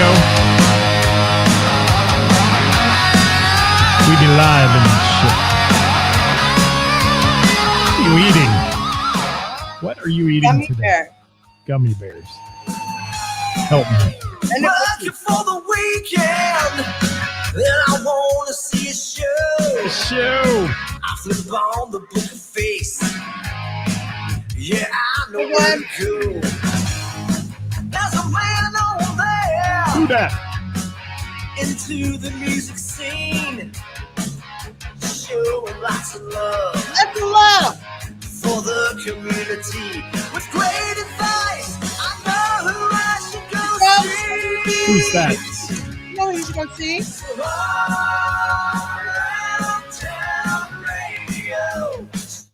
go. We be live and shit. What are you eating? What are you eating Gummy today? bear. Gummy bears. Help me. And working for the weekend, then I want to see a show. A show. I flip on the book of face. Yeah, I know where to go. There's a man over there. Who that? Into the music scene, showing lots of love. That's love. For the community, with great advice, I know who I should go see. Who's that? You know who you should go see? Around Town Radio.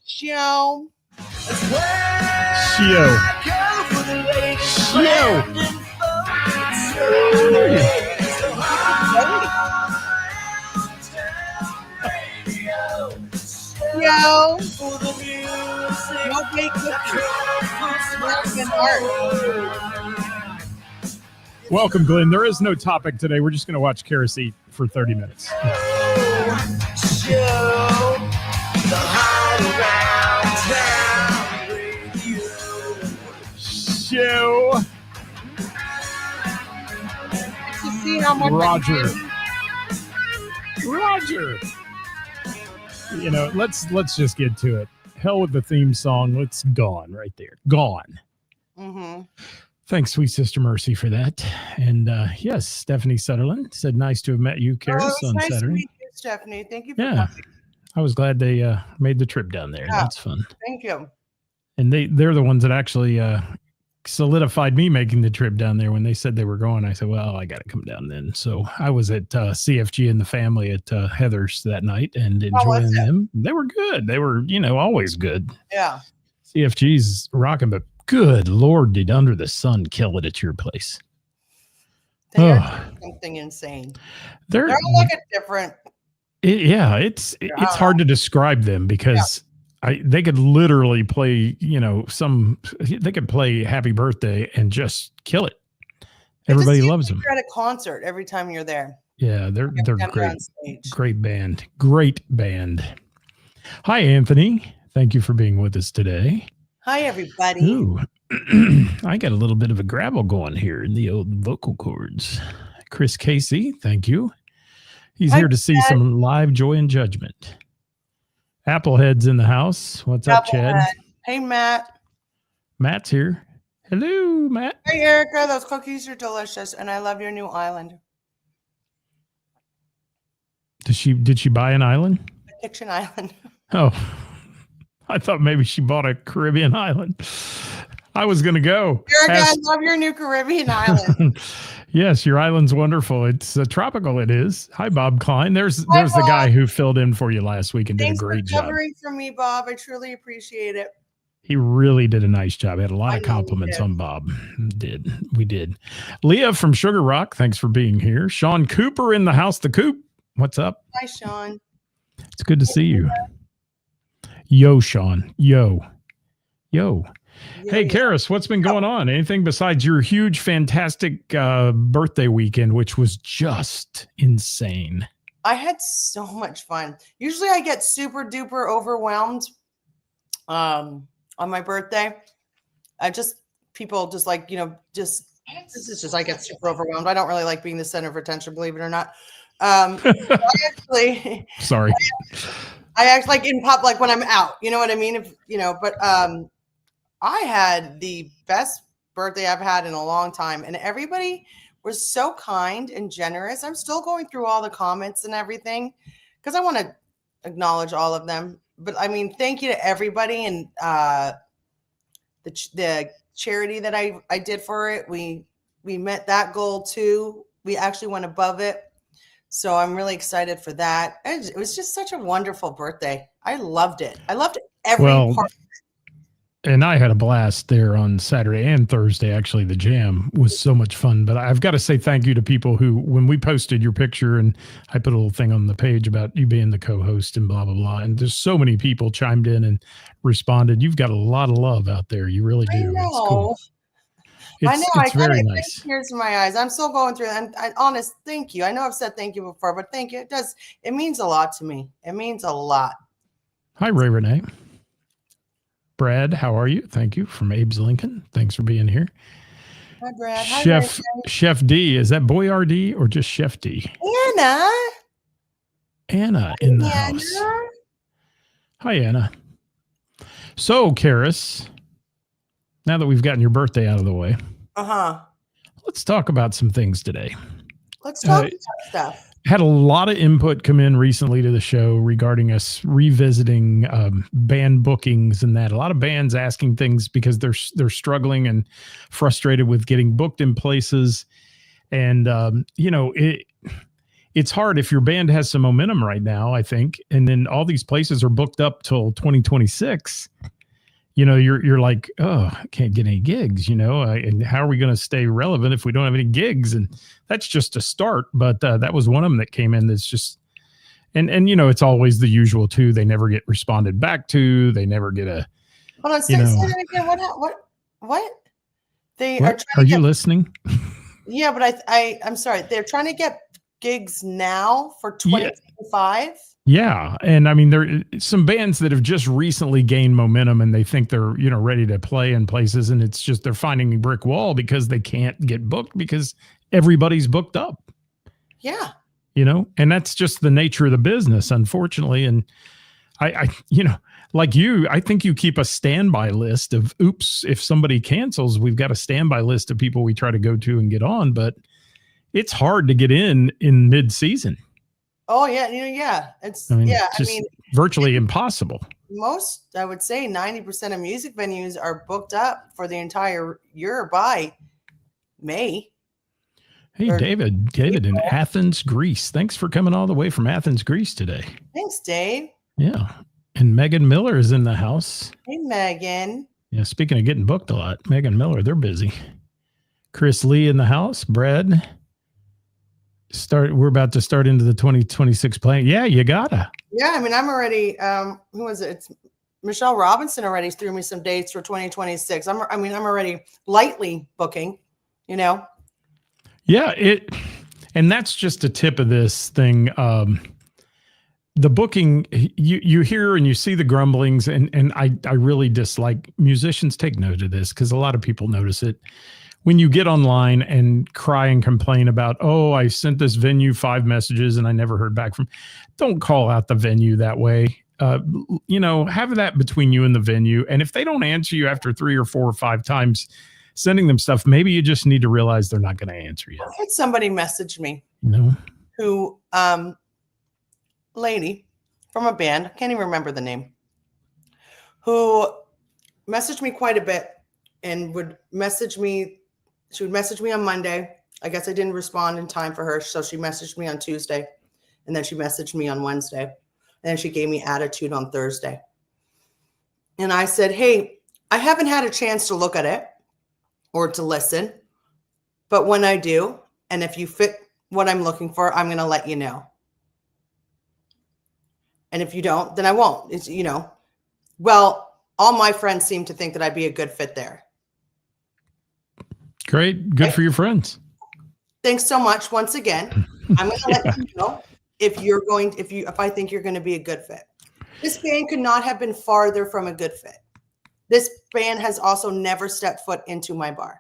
Show. That's where Shio. I go for the latest Shio. trend and focus. So Around Town Radio. Yo. For the music. No bake cookies. American art. Welcome, Glenn. There is no topic today. We're just going to watch Ceris eat for 30 minutes. Show the high around town radio. Show. To see how much Roger. You know, let's just get to it. Hell with the theme song. It's gone right there. Gone. Mm-hmm. Thanks, sweet sister Mercy, for that. And yes, Stephanie Sutherland said, "Nice to have met you, Ceris, on nice Saturday." to meet you, Stephanie. Thank you for Yeah, coming. I was glad they made the trip down there. Yeah. That's fun. Thank you. And they're the ones that actually solidified me making the trip down there. When they said they were going, I said, well, I got to come down then. So I was at CFG and the family at Heather's that night and enjoying them. They were good. They were, always good. Yeah. CFG's rocking, but good Lord, did Under the Sun kill it at your place? They're something insane. They're all like a different. It's hard to describe them because they could literally play, they could play Happy Birthday and just kill it. Everybody loves them. You're at a concert every time you're there. Yeah, they're great. Great band. Great band. Hi, Anthony. Thank you for being with us today. Hi, everybody. Ooh, I got a little bit of a gravel going here in the old vocal cords. Chris Casey, thank you. He's here to see some live Joy and Judgment. Applehead's in the house. What's up, Chad? Hey, Matt. Matt's here. Hello, Matt. Hey, Erica. Those cookies are delicious, and I love your new island. Did she buy an island? A kitchen island. Oh, I thought maybe she bought a Caribbean island. I was going to go. Erica, I love your new Caribbean island. Yes, your island's wonderful. It's tropical. It is. Hi, Bob Klein. There's Bob. The guy who filled in for you last week and Thanks did a great for job. covering for me, Bob. I truly appreciate it. He really did a nice job. I had a lot of compliments on Bob. We did. Leah from Sugar Rock, thanks for being here. Sean Cooper in the house. The Coop. What's up? Hi, Sean. It's good to see you. Yo, Sean. Yo. Hey, Ceris, what's been going on? Anything besides your huge, fantastic birthday weekend, which was just insane? I had so much fun. Usually I get super duper overwhelmed on my birthday. I get super overwhelmed. I don't really like being the center of attention, believe it or not. Sorry. I act like in pub, like when I'm out, you know what I mean? I had the best birthday I've had in a long time, and everybody was so kind and generous. I'm still going through all the comments and everything because I want to acknowledge all of them. But I mean, thank you to everybody, and the charity that I did for it, we met that goal too. We actually went above it. So I'm really excited for that. It was just such a wonderful birthday. I loved it. I loved every part. And I had a blast there on Saturday and Thursday. Actually, the jam was so much fun. But I've got to say thank you to people who, when we posted your picture and I put a little thing on the page about you being the co-host and blah, blah, blah. And there's so many people chimed in and responded. You've got a lot of love out there. You really do. I know. It's cool. I know. It's very it nice. tears in my eyes. I'm still going through it. And honest, thank you. I know I've said thank you before, but thank you. It means a lot to me. It means a lot. Hi, Ray Renee. Brad, how are you? Thank you from Abe's Lincoln. Thanks for being here. Hi, Brad. Hi, Chef D. Is that Boyardee or just Chef D? Anna in the house. Hi, Anna. So, Ceris, now that we've gotten your birthday out of the way, let's talk about some things today. Let's talk about stuff. Had a lot of input come in recently to the show regarding us revisiting band bookings and that. A lot of bands asking things because they're struggling and frustrated with getting booked in places. And, it's hard if your band has some momentum right now, I think, and then all these places are booked up till 2026. You're like, oh, I can't get any gigs, and how are we going to stay relevant if we don't have any gigs? And that's just a start. But that was one of them that came in. That's just, and it's always the usual too. They never get responded back to. They never get a. Hold on, say that again. What? They what? Are you listening? Yeah, but I'm sorry. They're trying to get gigs now for 2025. Yeah. And I mean, there are some bands that have just recently gained momentum and they think they're, ready to play in places. And it's just, they're finding a brick wall because they can't get booked because everybody's booked up. Yeah. And that's just the nature of the business, unfortunately. And I like you, I think you keep a standby list of, oops, if somebody cancels, we've got a standby list of people we try to go to and get on, but it's hard to get in mid-season. Oh yeah. Yeah. It's virtually impossible. Most, I would say 90% of music venues are booked up for the entire year by May. Hey, David in Athens, Greece. Thanks for coming all the way from Athens, Greece today. Thanks, Dave. Yeah. And Megan Miller is in the house. Hey, Megan. Yeah. Speaking of getting booked a lot, Megan Miller, they're busy. Chris Lee in the house. Brad. We're about to start into the 2026 plan. Yeah, you gotta. Yeah, I mean, I'm already. Who was it? It's Michelle Robinson already threw me some dates for 2026. I'm already lightly booking. Yeah, and that's just a tip of this thing. The booking, you hear and you see the grumblings, and I really dislike musicians. Take note of this because a lot of people notice it. When you get online and cry and complain about, oh, I sent this venue 5 messages and I never heard back from, don't call out the venue that way. Have that between you and the venue. And if they don't answer you after 3 or 4 or 5 times sending them stuff, maybe you just need to realize they're not going to answer you. I had somebody message me, who, lady from a band, I can't even remember the name, who messaged me quite a bit and would message me. She would message me on Monday. I guess I didn't respond in time for her. So she messaged me on Tuesday. And then she messaged me on Wednesday. And then she gave me attitude on Thursday. And I said, hey, I haven't had a chance to look at it or to listen. But when I do, and if you fit what I'm looking for, I'm going to let you know. And if you don't, then I won't. It's, well, all my friends seem to think that I'd be a good fit there. Great. Good for your friends. Thanks so much. Once again, I'm going to let you know if I think you're going to be a good fit. This band could not have been farther from a good fit. This band has also never stepped foot into my bar.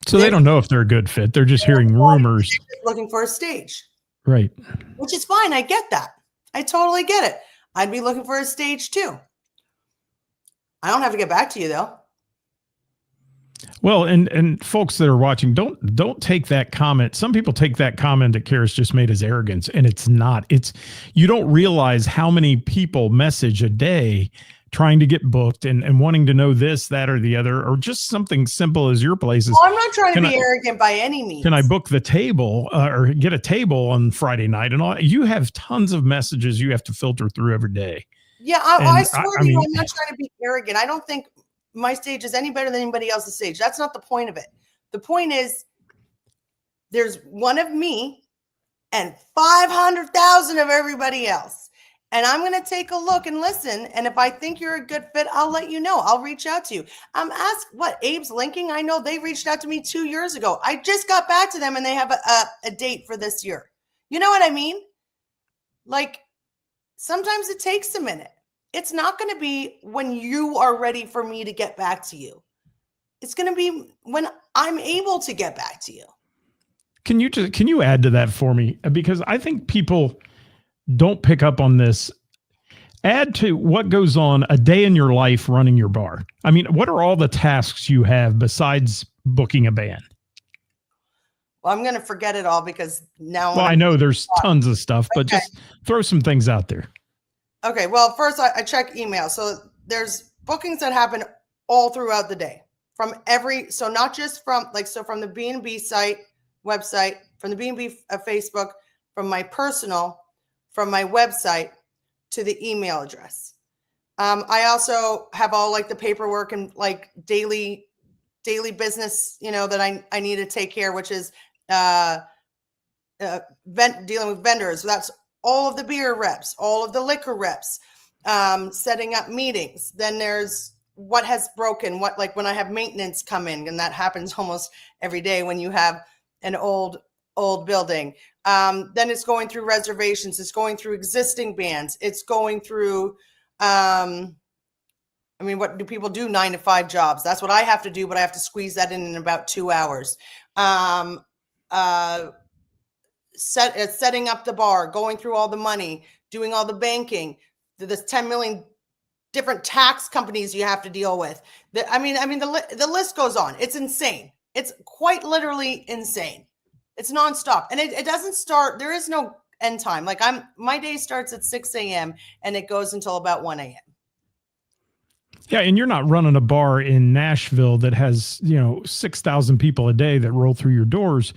So they don't know if they're a good fit. They're just hearing rumors. They're looking for a stage. Right. Which is fine. I get that. I totally get it. I'd be looking for a stage too. I don't have to get back to you though. Well, and folks that are watching, don't take that comment. Some people take that comment that Ceris just made as arrogance, and it's not. It's, you don't realize how many people message a day trying to get booked and wanting to know this, that, or the other, or just something simple as your places. Well, I'm not trying to be arrogant by any means. Can I book the table or get a table on Friday night and all? You have tons of messages you have to filter through every day. Yeah, I swear to you, I'm not trying to be arrogant. I don't think my stage is any better than anybody else's stage. That's not the point of it. The point is there's one of me and 500,000 of everybody else. And I'm going to take a look and listen. And if I think you're a good fit, I'll let you know. I'll reach out to you. Ask what Abe's linking. I know they reached out to me 2 years ago. I just got back to them and they have a date for this year. You know what I mean? Like sometimes it takes a minute. It's not going to be when you are ready for me to get back to you. It's going to be when I'm able to get back to you. Can you add to that for me? Because I think people don't pick up on this. Add to what goes on a day in your life running your bar. I mean, what are all the tasks you have besides booking a band? Well, I'm going to forget it all because now. Well, I know there's tons of stuff, but just throw some things out there. Okay. Well, first I check email. So there's bookings that happen all throughout the day so not just from from the B&B site website, from the B&B Facebook, from my personal, from my website to the email address. I also have all like the paperwork and like daily business, that I need to take care, which is dealing with vendors. So that's all of the beer reps, all of the liquor reps, setting up meetings. Then there's what has broken, when I have maintenance come in, and that happens almost every day when you have an old building. Then it's going through reservations. It's going through existing bands. It's going through, what do people do? 9 to 5 jobs. That's what I have to do, but I have to squeeze that in about 2 hours. Setting up the bar, going through all the money, doing all the banking. There's 10 million different tax companies you have to deal with. The list goes on. It's insane. It's quite literally insane. It's nonstop. And it doesn't start. There is no end time. My day starts at 6 a.m. and it goes until about 1 a.m. Yeah. And you're not running a bar in Nashville that has, 6,000 people a day that roll through your doors.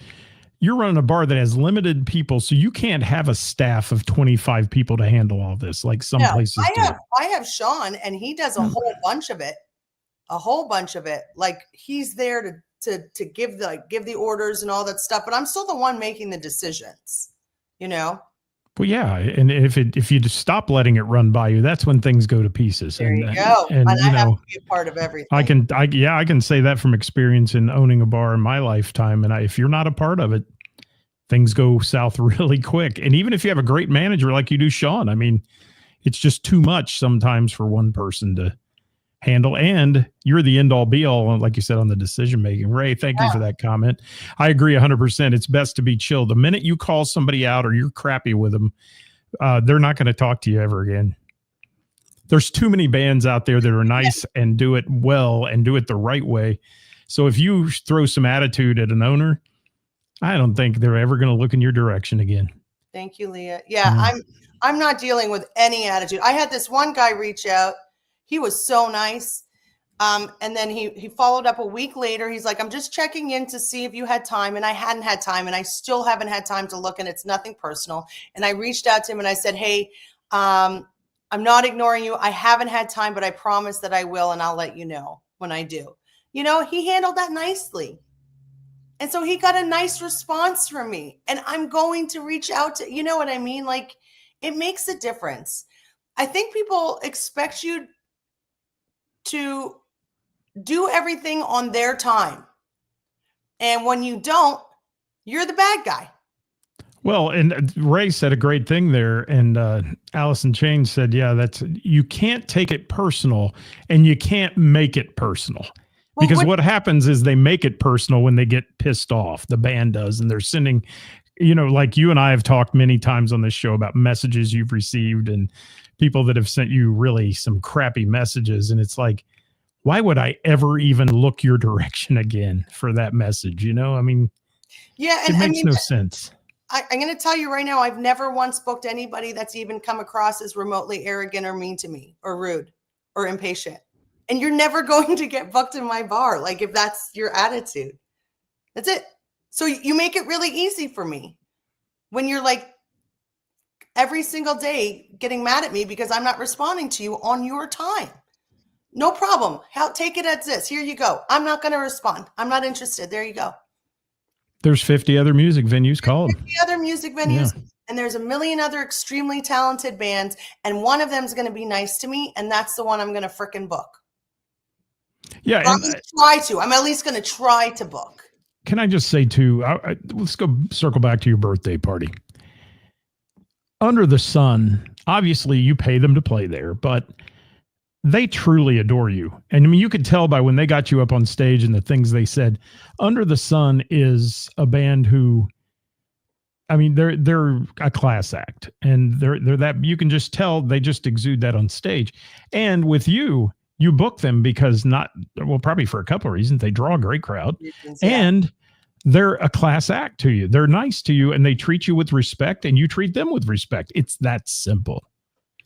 You're running a bar that has limited people. So you can't have a staff of 25 people to handle all this. Like some places do. I have Sean and he does a whole bunch of it. Like he's there to give the orders and all that stuff, but I'm still the one making the decisions, Well, yeah. And if you just stop letting it run by you, that's when things go to pieces. There you go. And I have to be a part of everything. I can say that from experience in owning a bar in my lifetime. And if you're not a part of it, things go south really quick. And even if you have a great manager like you do, Sean, it's just too much sometimes for one person to handle. And you're the end all be all, like you said, on the decision making. Ray, thank you for that comment. I agree 100%. It's best to be chill. The minute you call somebody out or you're crappy with them, they're not going to talk to you ever again. There's too many bands out there that are nice and do it well and do it the right way. So if you throw some attitude at an owner, I don't think they're ever going to look in your direction again. Thank you, Leah. Yeah, I'm not dealing with any attitude. I had this one guy reach out. He was so nice. And then he followed up a week later. He's like, I'm just checking in to see if you had time. And I hadn't had time, and I still haven't had time to look, and it's nothing personal. And I reached out to him and I said, hey, I'm not ignoring you. I haven't had time, but I promise that I will. And I'll let you know when I do. He handled that nicely. And so he got a nice response from me, and I'm going to reach out to, you know what I mean? Like, it makes a difference. I think people expect you to do everything on their time. And when you don't, you're the bad guy. Well, and Ray said a great thing there. And Allison Chain said, yeah, you can't take it personal and you can't make it personal. Because what happens is they make it personal when they get pissed off. The band does. And they're sending, like you and I have talked many times on this show about messages you've received and people that have sent you really some crappy messages. And it's like, why would I ever even look your direction again for that message? Yeah. It makes no sense. I'm going to tell you right now, I've never once booked anybody that's even come across as remotely arrogant or mean to me or rude or impatient. And you're never going to get booked in my bar. Like, if that's your attitude, that's it. So you make it really easy for me when you're like every single day getting mad at me because I'm not responding to you on your time. No problem. Take it as this. Here you go. I'm not going to respond. I'm not interested. There you go. There's 50 other music venues. Call them. 50 other music venues. Yeah. and there's a million other extremely talented bands, and one of them is going to be nice to me, and that's the one I'm going to frickin' book. Yeah, I'm at least going to try to book. Can I just say too? Let's go circle back to your birthday party. Under the Sun, obviously you pay them to play there, but they truly adore you. And I mean, you could tell by when they got you up on stage and the things they said. Under the Sun is a band who, I mean, they're a class act, and they're that you can just tell they just exude that on stage. And with you book them because probably for a couple of reasons. They draw a great crowd, and they're a class act to you. They're nice to you, and they treat you with respect, and you treat them with respect. It's that simple.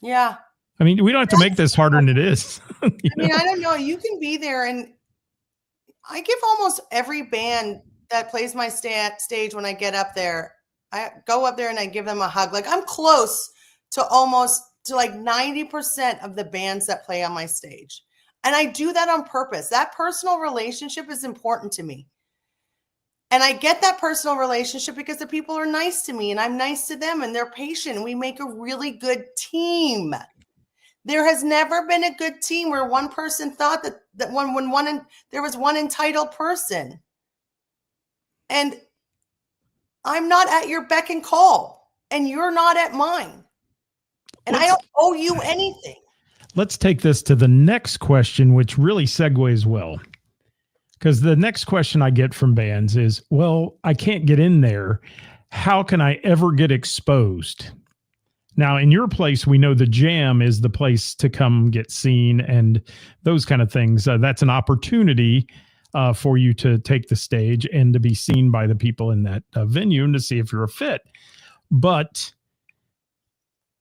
Yeah. I mean, we don't have to make this harder than it is. I mean, I don't know. You can be there, and I give almost every band that plays my stage when I get up there, I go up there and I give them a hug. Like, I'm close to like 90% of the bands that play on my stage. And I do that on purpose. That personal relationship is important to me. And I get that personal relationship because the people are nice to me and I'm nice to them and they're patient. We make a really good team. There has never been a good team where one person thought that there was one entitled person. And I'm not at your beck and call, and you're not at mine. And I don't owe you anything. Let's take this to the next question, which really segues well. Because the next question I get from bands is, well, I can't get in there. How can I ever get exposed? Now, in your place, we know the Jam is the place to come get seen and those kind of things. That's an opportunity for you to take the stage and to be seen by the people in that venue and to see if you're a fit. But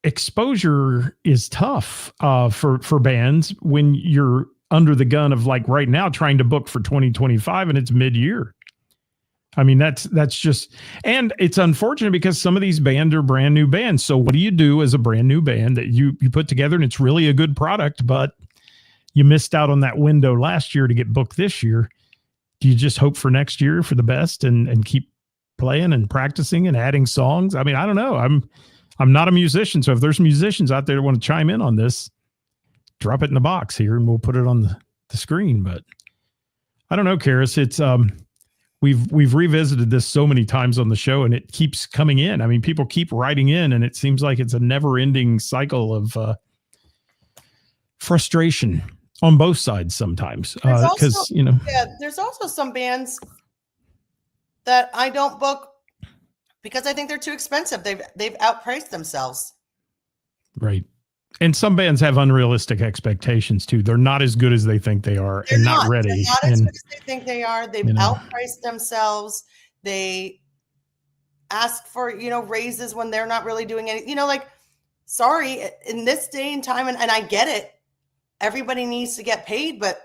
exposure is tough for bands when you're under the gun of, like, right now trying to book for 2025 and it's mid-year. I mean, that's just, and it's unfortunate because some of these bands are brand new bands. So what do you do as a brand new band that you put together and it's really a good product, but you missed out on that window last year to get booked this year? Do you just hope for next year for the best and keep playing and practicing and adding songs? I mean, I don't know. I'm not a musician. So if there's musicians out there that want to chime in on this, drop it in the box here and we'll put it on the screen. But I don't know, Ceris. It's, we've revisited this so many times on the show and it keeps coming in. I mean, people keep writing in and it seems like it's a never ending cycle of frustration on both sides sometimes. Because, there's also some bands that I don't book because I think they're too expensive. They've outpriced themselves. Right. And some bands have unrealistic expectations too. They're not as good as they think they are. They're not ready. They're not as good as they think they are. They've outpriced themselves. They ask for, raises when they're not really doing anything. Sorry, in this day and time, and I get it. Everybody needs to get paid, but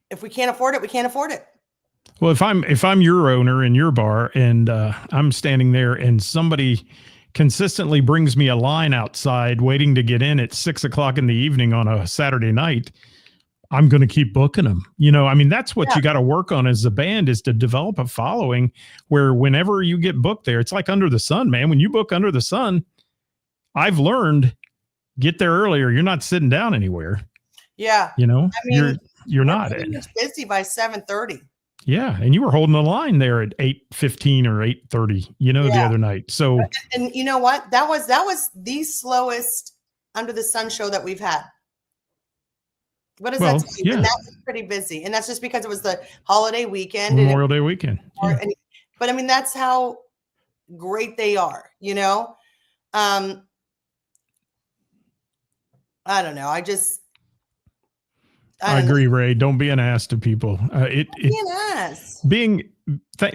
if we can't afford it, we can't afford it. Well, if I'm your owner in your bar and I'm standing there and somebody consistently brings me a line outside waiting to get in at 6:00 in the evening on a Saturday night, I'm going to keep booking them. That's what you got to work on as a band, is to develop a following where whenever you get booked there, it's like Under the Sun, man. When you book Under the Sun, I've learned, get there earlier. You're not sitting down anywhere. Yeah. You're not. It's busy by 7:30. Yeah. And you were holding the line there at 8:15 or 8:30, the other night. So, and you know what? That was the slowest Under the Sun show that we've had. What does that tell you? Yeah. And that was pretty busy. And that's just because it was the holiday weekend. Memorial Day weekend. Yeah. But that's how great they are, I don't know. I agree, Ray. Don't be an ass to people. Be an ass.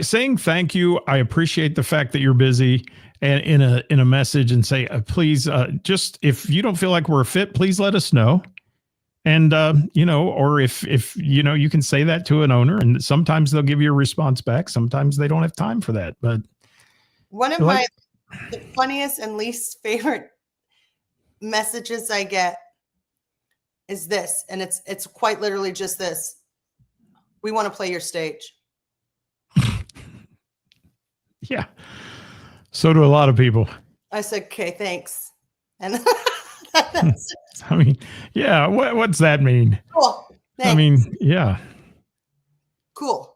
Saying thank you. I appreciate the fact that you're busy, and in a message, and say, please, just if you don't feel like we're a fit, please let us know. And or if you can say that to an owner, and sometimes they'll give you a response back. Sometimes they don't have time for that. But one of the funniest and least favorite messages I get is this, and it's quite literally just this: we want to play your stage. Yeah. So do a lot of people. I said, okay, thanks. And that's I mean, yeah. What's that mean? cool. Thanks. I mean, yeah. Cool.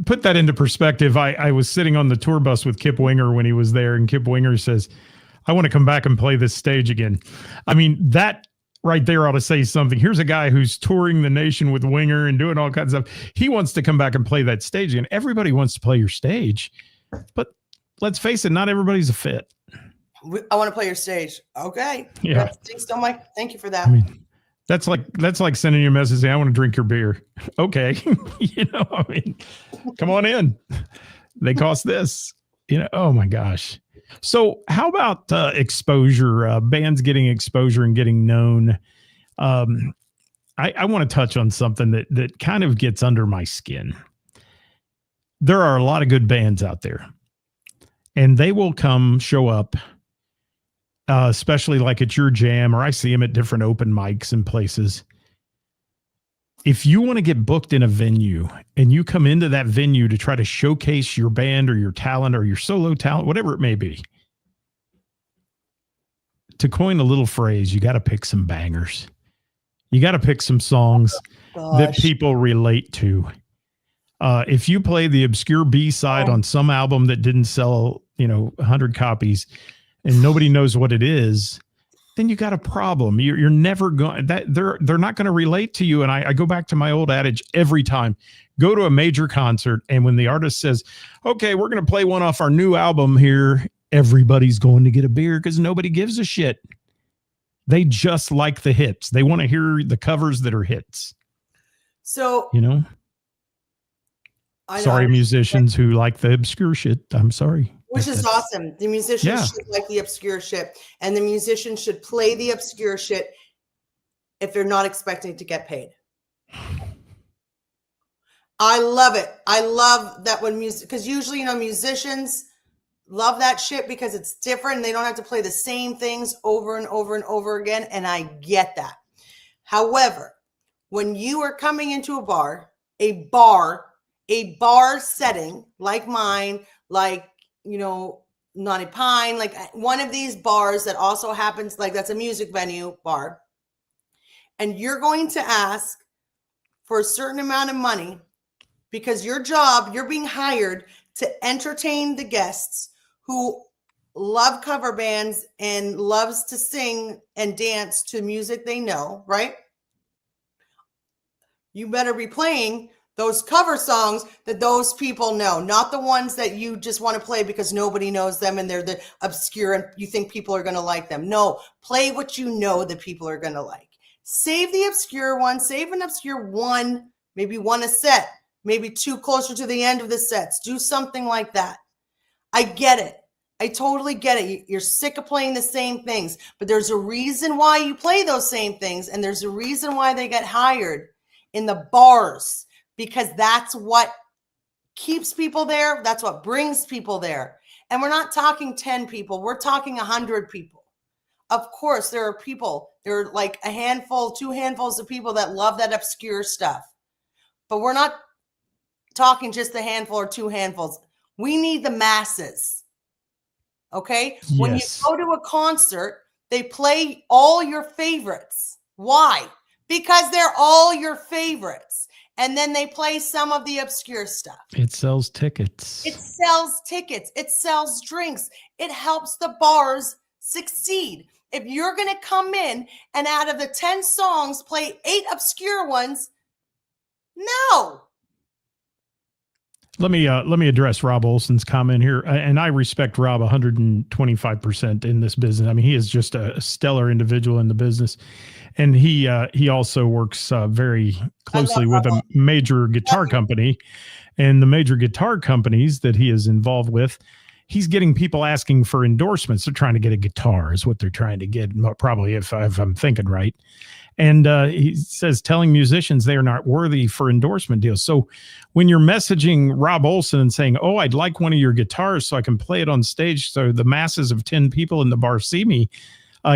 Put that into perspective. I was sitting on the tour bus with Kip Winger when he was there, and Kip Winger says, I want to come back and play this stage again. I mean, that right there ought to say something. Here's a guy who's touring the nation with Winger and doing all kinds of stuff. He wants to come back and play that stage again. Everybody wants to play your stage, but let's face it, not everybody's a fit. I want to play your stage. Okay. Yeah. Thanks, Mike. Thank you for that. I mean, that's like sending you a message saying, I want to drink your beer. Okay. I mean, come on in. They cost this, oh my gosh. So how about exposure, bands getting exposure and getting known? I want to touch on something that kind of gets under my skin. There are a lot of good bands out there, and they will come show up, especially like at your jam, or I see them at different open mics and places. If you want to get booked in a venue and you come into that venue to try to showcase your band or your talent or your solo talent, whatever it may be, to coin a little phrase, you got to pick some bangers. You got to pick some songs that people relate to. If you play the obscure B-side on some album that didn't sell, 100 copies and nobody knows what it is, then you got a problem. You're never going that they're not going to relate to you. And I go back to my old adage every time. Go to a major concert, and when the artist says, okay, we're going to play one off our new album here, everybody's going to get a beer because nobody gives a shit. They just like the hits. They want to hear the covers that are hits. So, sorry, musicians who like the obscure shit. I'm sorry. Which is awesome. The musicians should like the obscure shit, and the musicians should play the obscure shit if they're not expecting to get paid. I love it. I love that when music, because usually, musicians love that shit because it's different and they don't have to play the same things over and over and over again. And I get that. Phowever, when you are coming into a bar setting like mine, like, Naughty Pine, like one of these bars that also happens, like that's a music venue bar, and you're going to ask for a certain amount of money because you're being hired to entertain the guests who love cover bands and loves to sing and dance to music they know, right? You better be playing those cover songs that those people know, not the ones that you just want to play because nobody knows them and they're the obscure and you think people are going to like them. No, play what you know that people are going to like. Save the obscure one, save an obscure one, maybe one a set, maybe two closer to the end of the sets. Do something like that. I get it. I totally get it. You're sick of playing the same things, but there's a reason why you play those same things. And there's a reason why they get hired in the bars. Because that's what keeps people there. That's what brings people there. And we're not talking 10 people. We're talking 100 people. Of course, there are like a handful, 2 handfuls of people that love that obscure stuff. But we're not talking just a handful or 2 handfuls. We need the masses. Okay? Yes. When you go to a concert, they play all your favorites. Why? Because they're all your favorites. And then they play some of the obscure stuff. It sells tickets. It sells tickets. It sells drinks. It helps the bars succeed. If you're going to come in and out of the 10 songs play 8 obscure ones, no. Let me address Rob Olson's comment here. And I respect Rob 125% in this business. I mean, he is just a stellar individual in the business. And he also works very closely with a major guitar company, and the major guitar companies that he is involved with, he's getting people asking for endorsements. They're trying to get a guitar is what they're trying to get, probably if I'm thinking right. And he says telling musicians they are not worthy for endorsement deals. So when you're messaging Rob Olson and saying, oh, I'd like one of your guitars so I can play it on stage so the masses of 10 people in the bar see me,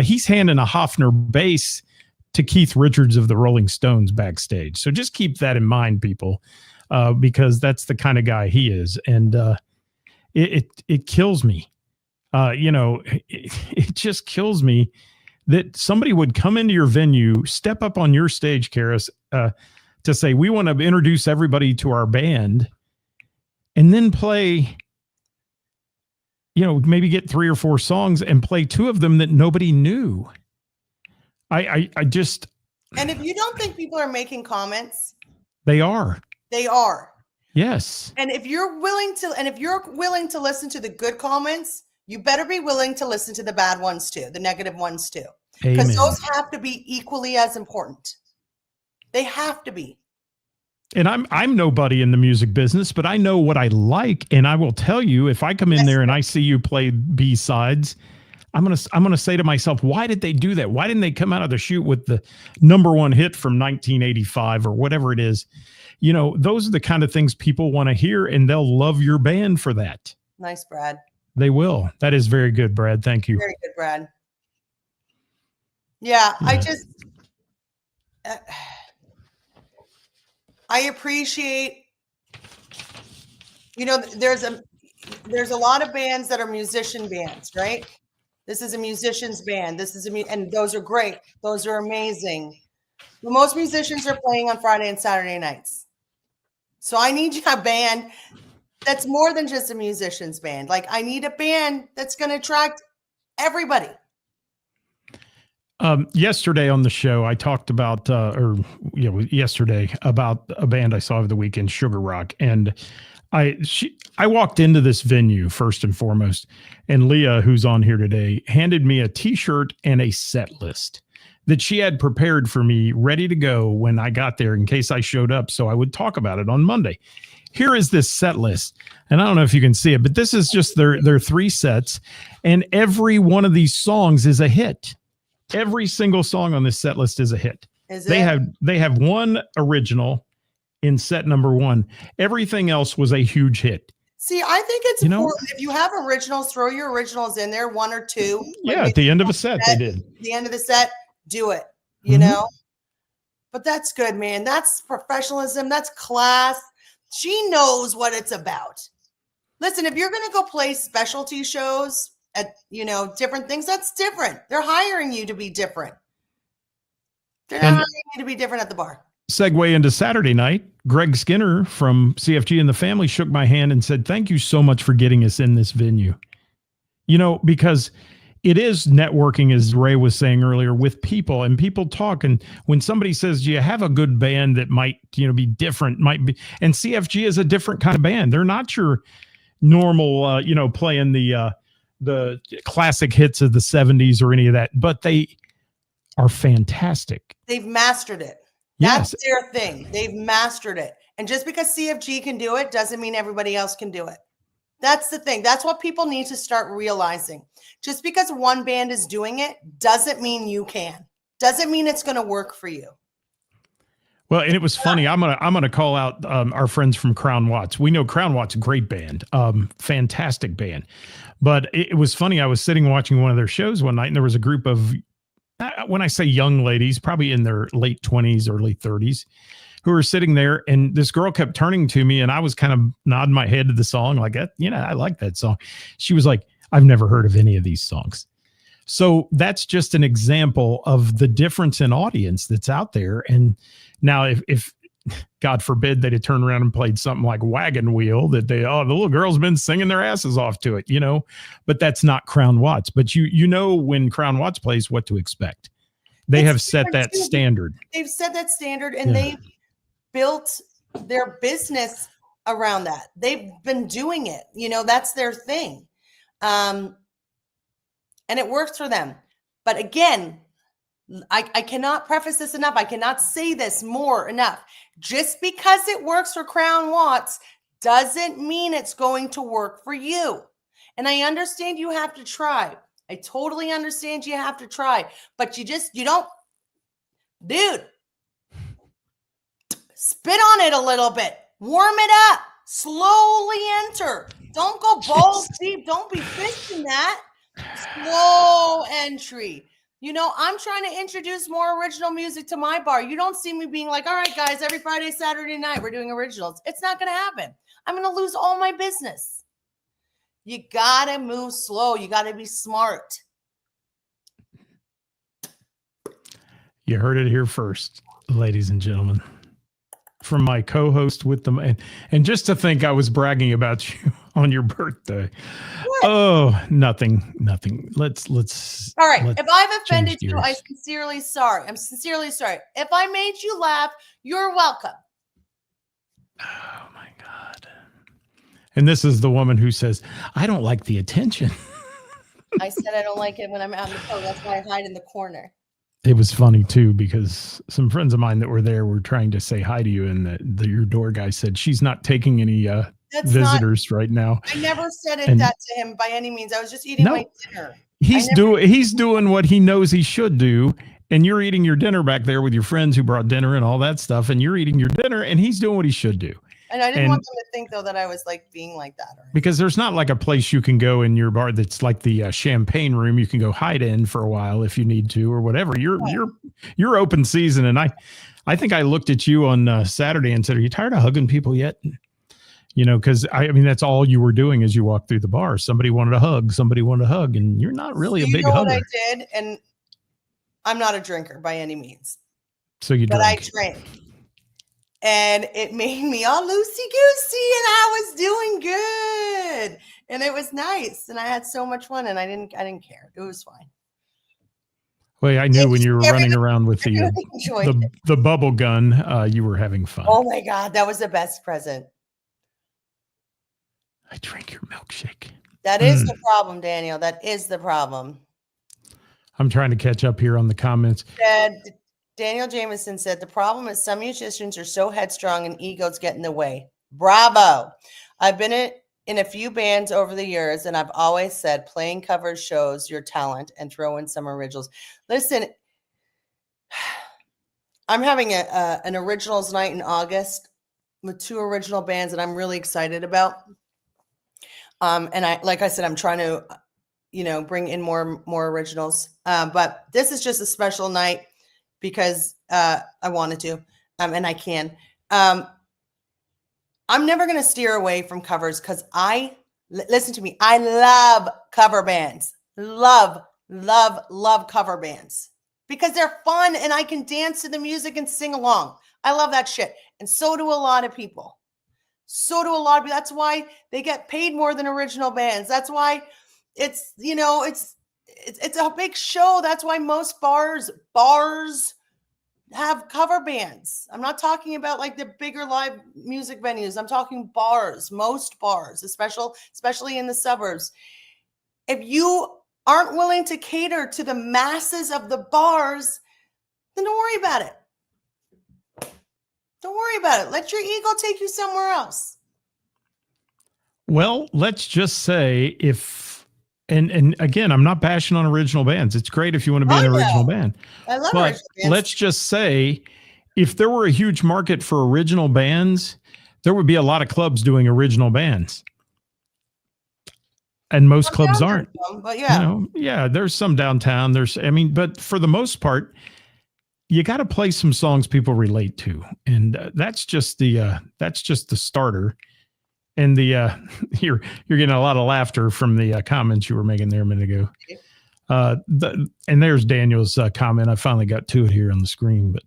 he's handing a Hofner bass to Keith Richards of the Rolling Stones backstage. So just keep that in mind, people, because that's the kind of guy he is. And it kills me. It just kills me that somebody would come into your venue, step up on your stage, Ceris, to say, we want to introduce everybody to our band, and then play, maybe get 3 or 4 songs and play 2 of them that nobody knew. I just. And if you don't think people are making comments, they are. They are. Yes. And if you're willing to listen to the good comments, you better be willing to listen to the bad ones too, the negative ones too. Because those have to be equally as important. They have to be. And I'm nobody in the music business, but I know what I like, and I will tell you, if I come in there and I see you play B-sides, I'm gonna say to myself, why did they do that? Why didn't they come out of the chute with the #1 hit from 1985 or whatever it is? Those are the kind of things people want to hear, and they'll love your band for that. Nice, Brad. They will. That is very good, Brad. Thank you. Very good, Brad. Yeah. I just, I appreciate, there's a lot of bands that are musician bands, right? This is a musician's band. And those are great. Those are amazing. But most musicians are playing on Friday and Saturday nights. So I need a band that's more than just a musician's band. Like, I need a band that's going to attract everybody. Yesterday on the show, I talked about, yesterday about a band I saw over the weekend, Sugar Rock. And I walked into this venue first and foremost, and Leah, who's on here today, handed me a t-shirt and a set list that she had prepared for me, ready to go when I got there in case I showed up. So I would talk about it on Monday. Here is this set list. And I don't know if you can see it, but this is just their 3 sets. And every one of these songs is a hit. Every single song on this set list is a hit. They have 1 original in set #1. Everything else was a huge hit. See, I think it's important. If you have originals, throw your originals in there, 1 or 2. Yeah, at the end of a set, they did. At the end of the set, do it, you know? But that's good, man. That's professionalism. That's class. She knows what it's about. Listen, if you're going to go play specialty shows at, different things, that's different. They're hiring you to be different. They're not hiring you to be different at the bar. Segue into Saturday night. Greg Skinner from CFG and the Family shook my hand and said, thank you so much for getting us in this venue. Because it is networking, as Ray was saying earlier, with people, and people talk. And when somebody says, do you have a good band that might, be different, and CFG is a different kind of band. They're not your normal, playing the classic hits of the 70s or any of that, but they are fantastic. They've mastered it. Yes. That's their thing. They've mastered it. And just because CFG can do it doesn't mean everybody else can do it. That's the thing. That's what people need to start realizing. Just because one band is doing it doesn't mean you can. Doesn't mean it's going to work for you. Well, and it was funny. I'm gonna call out our friends from Crown Watts. We know Crown Watts, a great band, fantastic band. But it was funny. I was sitting watching one of their shows one night, and there was a group of, when I say young ladies, probably in their late 20s, early 30s, who were sitting there. And this girl kept turning to me, and I was kind of nodding my head to the song, like, I like that song. She was like, I've never heard of any of these songs. So that's just an example of the difference in audience that's out there. And now if God forbid they'd have turned around and played something like Wagon Wheel, that the little girl's been singing their asses off to it, but that's not Crown Watts. But when Crown Watts plays, what to expect. They have set that standard. They've set that standard, and they've built their business around that. They've been doing it. That's their thing. And it works for them. But again, I cannot preface this enough. I cannot say this more enough. Just because it works for Crown Watts doesn't mean it's going to work for you. And I understand you have to try. I totally understand you have to try. But you don't, dude, spit on it a little bit. Warm it up. Slowly enter. Don't go balls deep. Don't be fisting that. Slow entry. I'm trying to introduce more original music to my bar. You don't see me being like, all right, guys, every Friday, Saturday night, we're doing originals. It's not going to happen. I'm going to lose all my business. You gotta move slow. You gotta be smart. You heard it here first, ladies and gentlemen. From my co-host with them, and just to think I was bragging about you on your birthday. What? Oh, nothing. Let's. All right. If I've offended you, gears. I'm sincerely sorry. If I made you laugh, you're welcome. Oh my God. And this is the woman who says, I don't like the attention. I said I don't like it when I'm out in the cold. That's why I hide in the corner. It was funny too, because some friends of mine that were there were trying to say hi to you, and your door guy said she's not taking any visitors right now. I never said that to him by any means. I was just eating my dinner. He's doing what he knows he should do, and you're eating your dinner back there with your friends who brought dinner and all that stuff, and you're eating your dinner, and he's doing what he should do. And I didn't want them to think, though, that I was like being like that. Because there's not like a place you can go in your bar that's like the champagne room. You can go hide in for a while if you need to or whatever. You're open season. And I think I looked at you on Saturday and said, are you tired of hugging people yet? You know, because I mean, that's all you were doing as you walked through the bar. Somebody wanted a hug. And you're not really a big hugger. What I did, and I'm not a drinker by any means. So you drank. But I drank. And it made me all loosey-goosey, and I was doing good. And it was nice. And I had so much fun, and I didn't care. It was fine. Well, I knew when you were running around with the bubble gun, you were having fun. Oh my God, that was the best present. I drank your milkshake. That is the problem, Daniel. That is the problem. I'm trying to catch up here on the comments. Daniel Jameson said, the problem is some musicians are so headstrong and egos get in the way. Bravo. I've been in a few bands over the years, and I've always said playing covers shows your talent and throw in some originals. Listen, I'm having an originals night in August with 2 original bands that I'm really excited about. And like I said, I'm trying to, bring in more originals. But this is just a special night because I wanted to, and I can. I'm never going to steer away from covers because listen to me. I love cover bands. Love cover bands because they're fun and I can dance to the music and sing along. I love that shit. And so do a lot of people. That's why they get paid more than original bands. That's why it's a big show. That's why most bars have cover bands. I'm not talking about like the bigger live music venues. I'm talking bars, most bars, especially in the suburbs. If you aren't willing to cater to the masses of the bars, then don't worry about it. Don't worry about it. Let your ego take you somewhere else. Well, let's just say and again, I'm not bashing on original bands. It's great if you want to be an original band. I love original bands. Let's just say if there were a huge market for original bands, there would be a lot of clubs doing original bands. And most clubs aren't. But yeah. There's some downtown. But for the most part, you got to play some songs people relate to. And that's just the starter. And you're getting a lot of laughter from the comments you were making there a minute ago. And there's Daniel's comment. I finally got to it here on the screen, but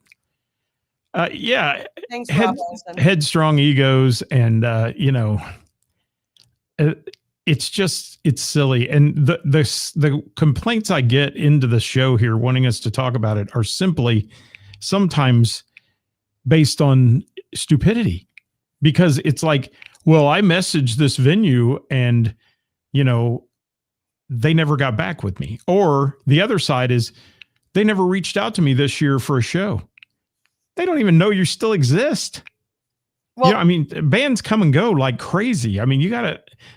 thanks, headstrong egos, and it's silly. And the complaints I get into the show here, wanting us to talk about it, are simply sometimes based on stupidity, because it's like, well, I messaged this venue and, they never got back with me. Or the other side is they never reached out to me this year for a show. They don't even know you still exist. Well, bands come and go like crazy.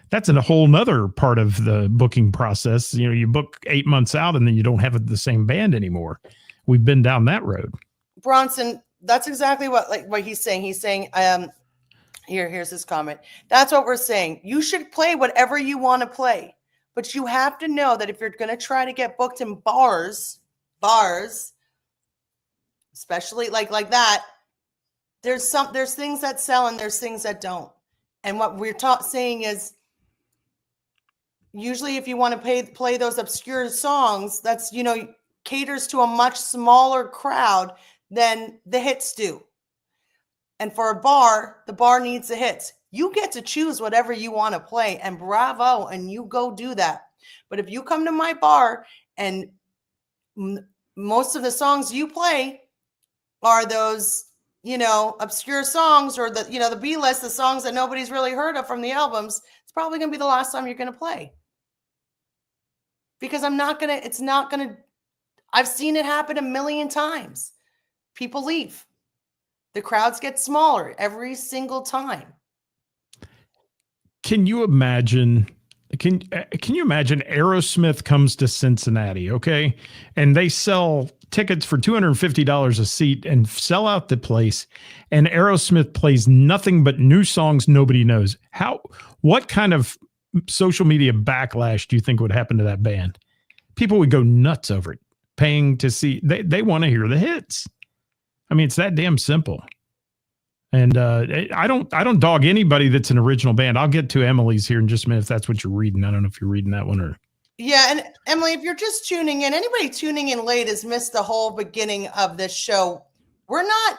That's a whole nother part of the booking process. You book 8 months out and then you don't have the same band anymore. We've been down that road. Bronson, that's exactly what he's saying. He's saying, here's his comment. That's what we're saying. You should play whatever you want to play, but you have to know that if you're going to try to get booked in bars, especially like that, there's things that sell and there's things that don't. And what we're saying is usually if you want to play those obscure songs, that's, you know, caters to a much smaller crowd than the hits do. And for a bar, the bar needs the hits. You get to choose whatever you want to play, and bravo, and you go do that. But if you come to my bar and most of the songs you play are those, you know, obscure songs, or the, you know, the B list, the songs that nobody's really heard of from the albums, it's probably going to be the last time you're going to play. Because I've seen it happen a million times. People leave. The crowds get smaller every single time. Can you imagine? Can you imagine Aerosmith comes to Cincinnati, okay, and they sell tickets for $250 a seat and sell out the place, and Aerosmith plays nothing but new songs nobody knows? What kind of social media backlash do you think would happen to that band? People would go nuts over it, paying to see. They want to hear the hits. I mean, it's that damn simple. And I don't dog anybody that's an original band. I'll get to Emily's here in just a minute if that's what you're reading. I don't know if you're reading that one or. Yeah, and Emily, if you're just tuning in, anybody tuning in late has missed the whole beginning of this show. We're not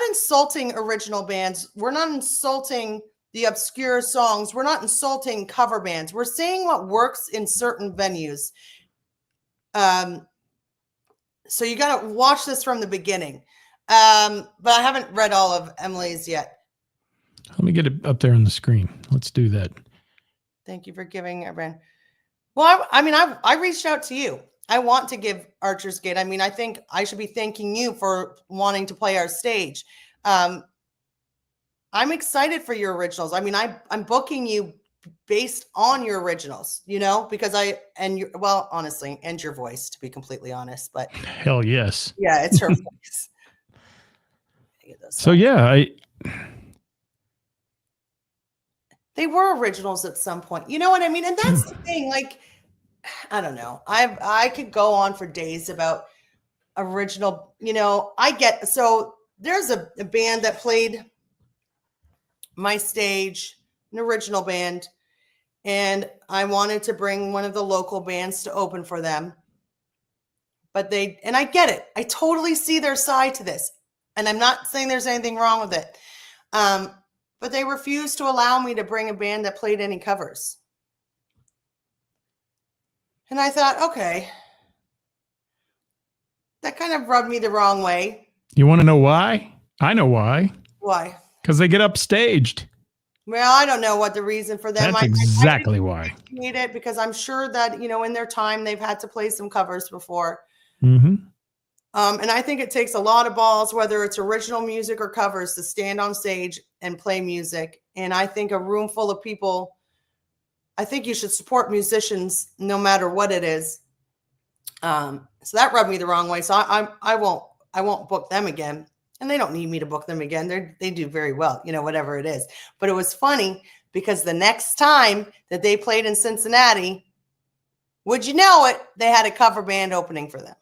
insulting original bands. We're not insulting the obscure songs. We're not insulting cover bands. We're saying what works in certain venues. So you got to watch this from the beginning. But I haven't read all of Emily's yet. Let me get it up there on the screen. Let's do that. Thank you for giving our brand. Well, I reached out to you. I want to give Archer's Gate. I mean, I think I should be thanking you for wanting to play our stage. I'm excited for your originals. I mean, I'm booking you based on your originals, you know, because honestly, and your voice, to be completely honest, but hell yes. Yeah, it's her voice. So yeah, they were originals at some point. You know what I mean? And that's the thing. Like, I don't know. I could go on for days about original. You know, so there's a band that played my stage, an original band, and I wanted to bring one of the local bands to open for them. But and I get it. I totally see their side to this. And I'm not saying there's anything wrong with it. But they refused to allow me to bring a band that played any covers. And I thought, okay, that kind of rubbed me the wrong way. You want to know why? I know why. Why? Because they get upstaged. Well, I don't know what the reason for them. That's exactly why. I need it because I'm sure that, you know, in their time, they've had to play some covers before. Mm-hmm. And I think it takes a lot of balls, whether it's original music or covers, to stand on stage and play music. And I think a room full of people, I think you should support musicians no matter what it is. So that rubbed me the wrong way. So I won't book them again. And they don't need me to book them again. They do very well, you know, whatever it is. But it was funny because the next time that they played in Cincinnati, would you know it, they had a cover band opening for them.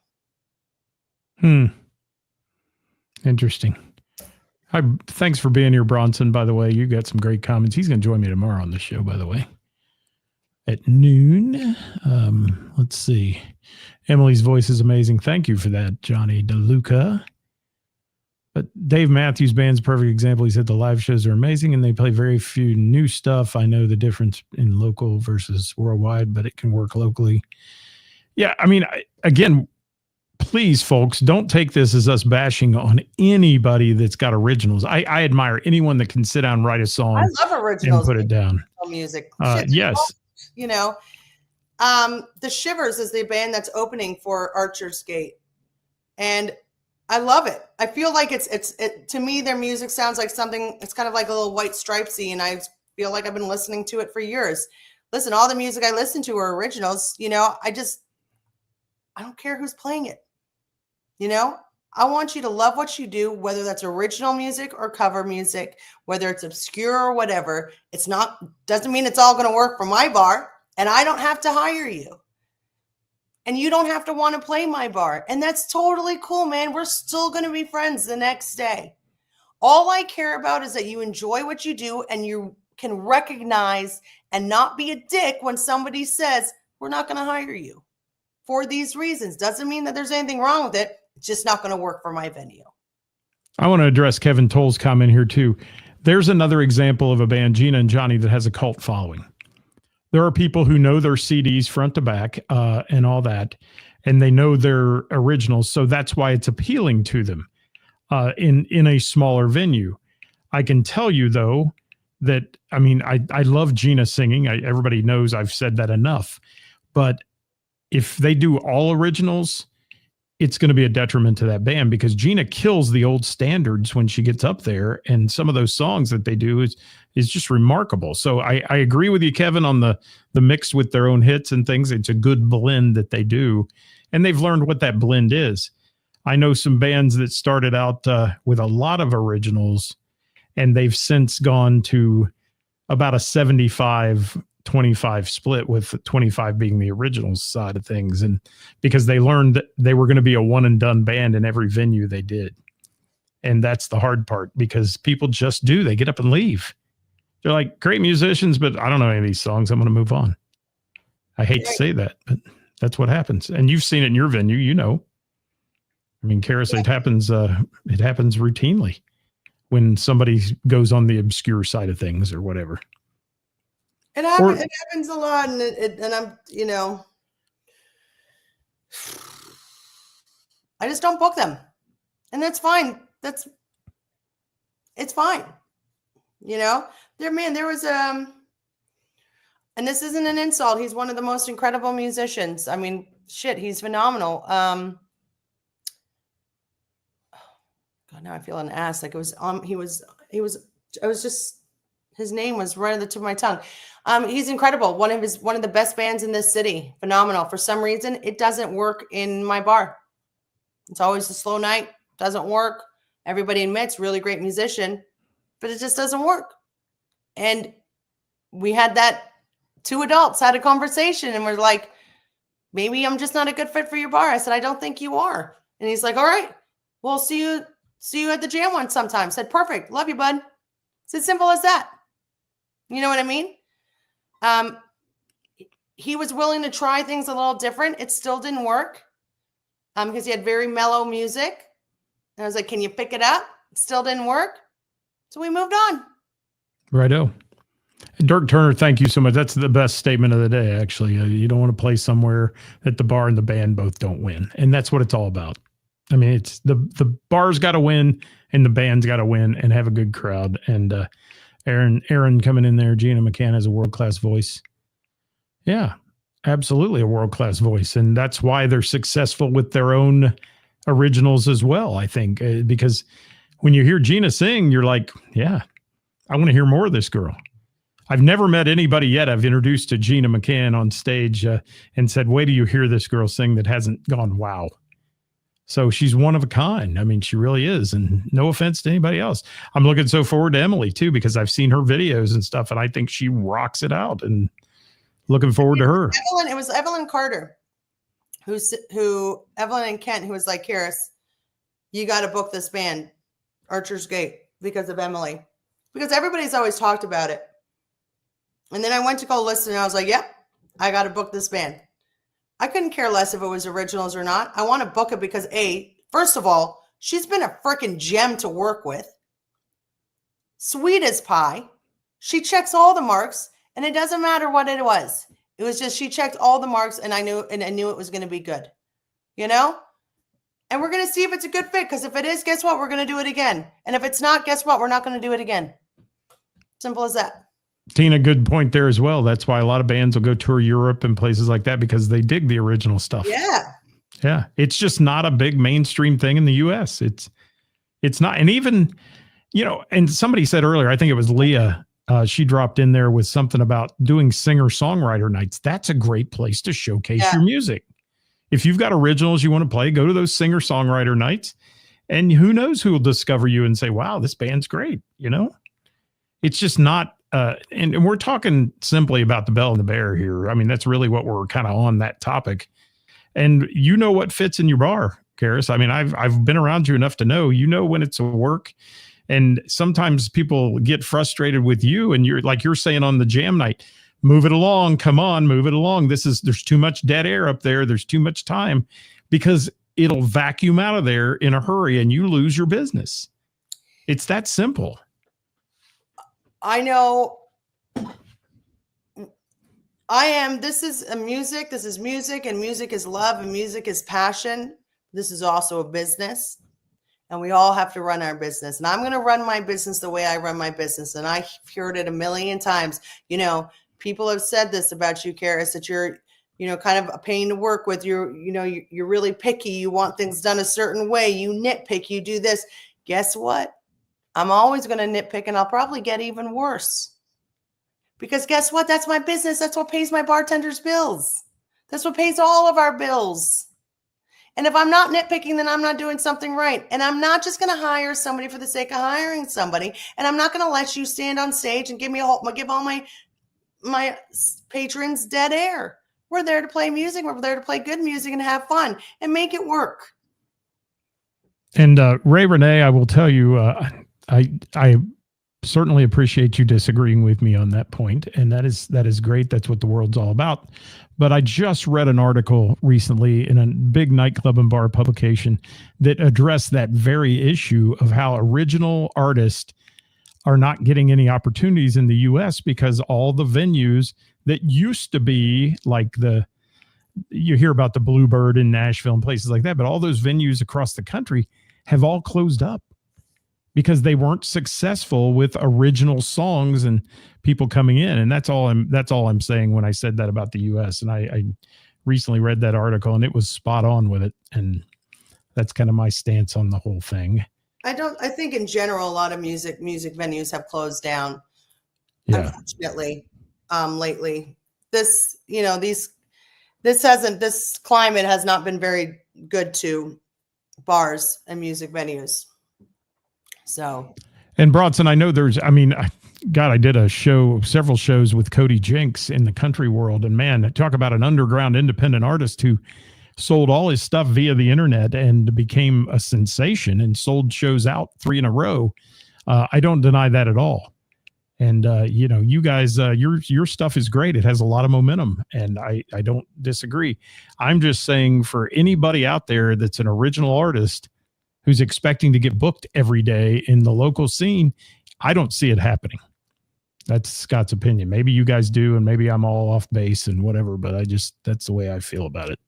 Interesting. Hi, thanks for being here, Bronson. By the way, you got some great comments. He's going to join me tomorrow on the show, by the way, at noon. Let's see. Emily's voice is amazing. Thank you for that, Johnny DeLuca. But Dave Matthews Band's a perfect example. He said the live shows are amazing and they play very few new stuff. I know the difference in local versus worldwide, but it can work locally. Yeah, I mean, again, please, folks, don't take this as us bashing on anybody that's got originals. I admire anyone that can sit down and write a song. I love originals. And put it down. Music. Yes. You know, the Shivers is the band that's opening for Archer's Gate. And I love it. I feel like it's to me, their music sounds like something, it's kind of like a little White Stripesy. And I feel like I've been listening to it for years. Listen, all the music I listen to are originals. You know, I don't care who's playing it. You know, I want you to love what you do, whether that's original music or cover music, whether it's obscure or whatever. Doesn't mean it's all going to work for my bar, and I don't have to hire you. And you don't have to want to play my bar. And that's totally cool, man. We're still going to be friends the next day. All I care about is that you enjoy what you do and you can recognize and not be a dick when somebody says, we're not going to hire you for these reasons. Doesn't mean that there's anything wrong with it. It's just not going to work for my venue. I want to address Kevin Toll's comment here too. There's another example of a band, Gina and Johnny, that has a cult following. There are people who know their CDs front to back and all that, and they know their originals. So that's why it's appealing to them in a smaller venue. I can tell you, though, that, I mean, I love Gina singing. Everybody knows I've said that enough. But if they do all originals, it's going to be a detriment to that band, because Gina kills the old standards when she gets up there. And some of those songs that they do is just remarkable. So I agree with you, Kevin, on the mix with their own hits and things. It's a good blend that they do. And they've learned what that blend is. I know some bands that started out with a lot of originals, and they've since gone to about a 75-25 split, with 25 being the originals side of things. And because they learned that they were going to be a one and done band in every venue they did. And that's the hard part, because people just do. They get up and leave. They're like, great musicians, but I don't know any of these songs. I'm going to move on. I hate to say that, but that's what happens. And you've seen it in your venue, you know. I mean, Ceris, it happens routinely when somebody goes on the obscure side of things or whatever. It happens a lot, and I'm, you know, I just don't book them, and that's fine. It's fine. You know, there was and this isn't an insult. He's one of the most incredible musicians. I mean, shit, he's phenomenal. God, now I feel an ass. Like it was, his name was right at the tip of my tongue. He's incredible. One of the best bands in this city. Phenomenal. For some reason, it doesn't work in my bar. It's always a slow night. Doesn't work. Everybody admits, really great musician, but it just doesn't work. And we had that, two adults had a conversation, and we're like, maybe I'm just not a good fit for your bar. I said, I don't think you are. And he's like, all right, we'll see you at the jam one sometime. I said, perfect. Love you, bud. It's as simple as that. You know what I mean? He was willing to try things a little different. It still didn't work because he had very mellow music. And I was like, can you pick it up? It still didn't work. So we moved on. Righto. Dirk Turner, thank you so much. That's the best statement of the day, actually. You don't want to play somewhere that the bar and the band both don't win. And that's what it's all about. I mean, it's the bar's got to win and the band's got to win and have a good crowd. And Aaron coming in there, Gina McCann has a world-class voice. Yeah, absolutely a world-class voice. And that's why they're successful with their own originals as well, I think. Because when you hear Gina sing, you're like, yeah, I want to hear more of this girl. I've never met anybody yet I've introduced to Gina McCann on stage and said, wait till you hear this girl sing, that hasn't gone, wow. So she's one of a kind. I mean, she really is. And no offense to anybody else. I'm looking so forward to Emily too, because I've seen her videos and stuff, and I think she rocks it out, and looking forward to her. It was Evelyn Carter, Evelyn and Kent, who was like, Ceris, you got to book this band, Archer's Gate, because of Emily, because everybody's always talked about it. And then I went to go listen, and I was like, yep, I got to book this band. I couldn't care less if it was originals or not. I want to book it because, first of all, she's been a freaking gem to work with. Sweet as pie. She checks all the marks, and it doesn't matter what it was. It was just she checked all the marks, and I knew it was going to be good. You know? And we're going to see if it's a good fit, because if it is, guess what? We're going to do it again. And if it's not, guess what? We're not going to do it again. Simple as that. Tina, good point there as well. That's why a lot of bands will go tour Europe and places like that, because they dig the original stuff. Yeah. Yeah. It's just not a big mainstream thing in the US. It's not. And even, you know, and somebody said earlier, I think it was Leah, she dropped in there with something about doing singer-songwriter nights. That's a great place to showcase your music. If you've got originals you want to play, go to those singer-songwriter nights, and who knows who will discover you and say, wow, this band's great. You know, it's just not, and we're talking simply about the Bell and the Bear here. I mean, that's really what we're kind of on that topic. And you know what fits in your bar, Ceris. I mean, I've been around you enough to know, you know, when it's a work And sometimes people get frustrated with you, and you're like you're saying on the jam night, move it along. Come on, move it along. There's too much dead air up there. There's too much time, because it'll vacuum out of there in a hurry and you lose your business. It's that simple. I know. This is music, and music is love, and music is passion. This is also a business, and we all have to run our business. And I'm going to run my business the way I run my business. And I've heard it a million times. You know, people have said this about you, Ceris, that you're, you know, kind of a pain to work with. You're really picky. You want things done a certain way. You nitpick, you do this. Guess what? I'm always going to nitpick, and I'll probably get even worse. Because guess what? That's my business. That's what pays my bartender's bills. That's what pays all of our bills. And if I'm not nitpicking, then I'm not doing something right. And I'm not just going to hire somebody for the sake of hiring somebody. And I'm not going to let you stand on stage and give all my patrons dead air. We're there to play music. We're there to play good music and have fun and make it work. And Ray Renee, I will tell you, I certainly appreciate you disagreeing with me on that point, and that is great. That's what the world's all about. But I just read an article recently in a big nightclub and bar publication that addressed that very issue of how original artists are not getting any opportunities in the U.S. because all the venues that used to be like you hear about the Bluebird in Nashville and places like that, but all those venues across the country have all closed up because they weren't successful with original songs and people coming in. And that's all I'm saying when I said that about the US. And I recently read that article, and it was spot on with it. And that's kind of my stance on the whole thing. I think in general, a lot of music venues have closed down. Yeah. Unfortunately, lately, this climate has not been very good to bars and music venues. So, and Bronson, I know I did several shows with Cody Jinks in the country world, and man, talk about an underground independent artist who sold all his stuff via the internet and became a sensation and sold shows out 3 in a row. I don't deny that at all. And, you guys, your stuff is great. It has a lot of momentum, and I don't disagree. I'm just saying, for anybody out there that's an original artist who's expecting to get booked every day in the local scene, I don't see it happening. That's Scott's opinion. Maybe you guys do, and maybe I'm all off base and whatever, but that's the way I feel about it.